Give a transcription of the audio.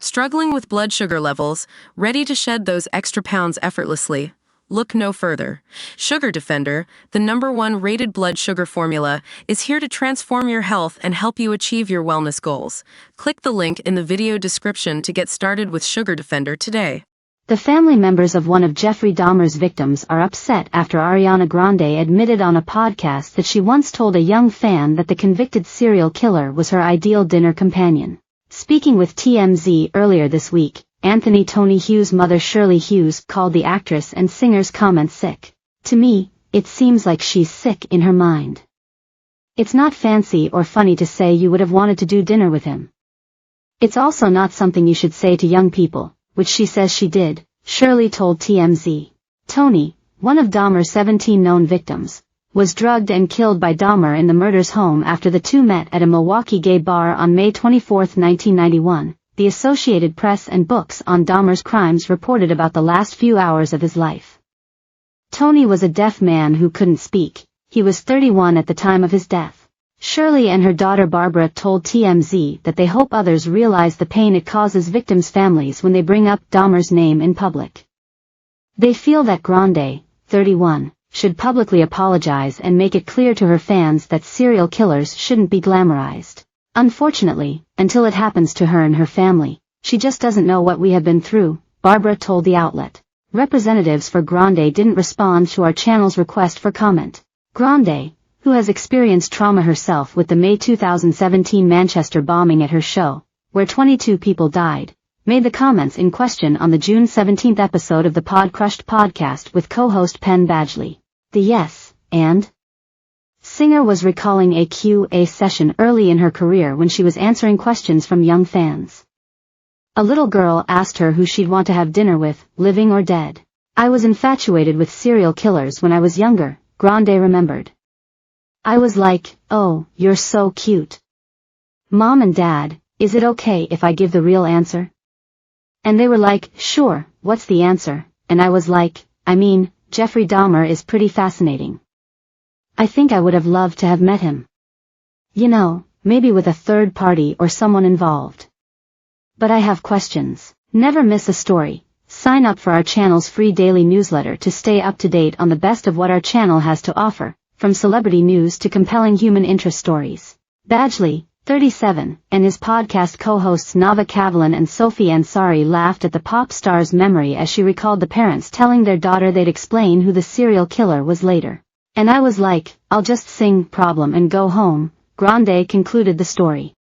Struggling with blood sugar levels, ready to shed those extra pounds effortlessly? Look no further. Sugar Defender, the #1 rated blood sugar formula, is here to transform your health and help you achieve your wellness goals. Click the link in the video description to get started with Sugar Defender today. The family members of one of Jeffrey Dahmer's victims are upset after Ariana Grande admitted on a podcast that she once told a young fan that the convicted serial killer was her ideal dinner companion. Speaking with TMZ earlier this week, Anthony Tony Hughes' mother Shirley Hughes called the actress and singer's comments sick. "To me, it seems like she's sick in her mind. It's not fancy or funny to say you would have wanted to do dinner with him. It's also not something you should say to young people, which she says she did," Shirley told TMZ. Tony, one of Dahmer's 17 known victims, was drugged and killed by Dahmer in the murder's home after the two met at a Milwaukee gay bar on May 24, 1991. The Associated Press and books on Dahmer's crimes reported about the last few hours of his life. Tony was a deaf man who couldn't speak. He was 31 at the time of his death. Shirley and her daughter Barbara told TMZ that they hope others realize the pain it causes victims' families when they bring up Dahmer's name in public. They feel that Grande, 31, should publicly apologize and make it clear to her fans that serial killers shouldn't be glamorized. "Unfortunately, until it happens to her and her family, she just doesn't know what we have been through," Barbara told the outlet. Representatives for Grande didn't respond to our channel's request for comment. Grande, who has experienced trauma herself with the May 2017 Manchester bombing at her show, where 22 people died, made the comments in question on the June 17 episode of the Pod Crushed podcast with co-host Penn Badgley. The Yes, and singer was recalling a Q&A session early in her career when she was answering questions from young fans. A little girl asked her who she'd want to have dinner with, living or dead. "I was infatuated with serial killers when I was younger," Grande remembered. "I was like, oh, you're so cute. Mom and Dad, is it okay if I give the real answer? And they were like, sure, what's the answer? And I was like, I mean, Jeffrey Dahmer is pretty fascinating. I think I would have loved to have met him. You know, maybe with a third party or someone involved. But I have questions." Never miss a story. Sign up for our channel's free daily newsletter to stay up to date on the best of what our channel has to offer, from celebrity news to compelling human interest stories. Badgley, 37, and his podcast co-hosts Nava Kavalan and Sophie Ansari laughed at the pop star's memory as she recalled the parents telling their daughter they'd explain who the serial killer was later. "And I was like, I'll just sing Problem and go home," Grande concluded the story.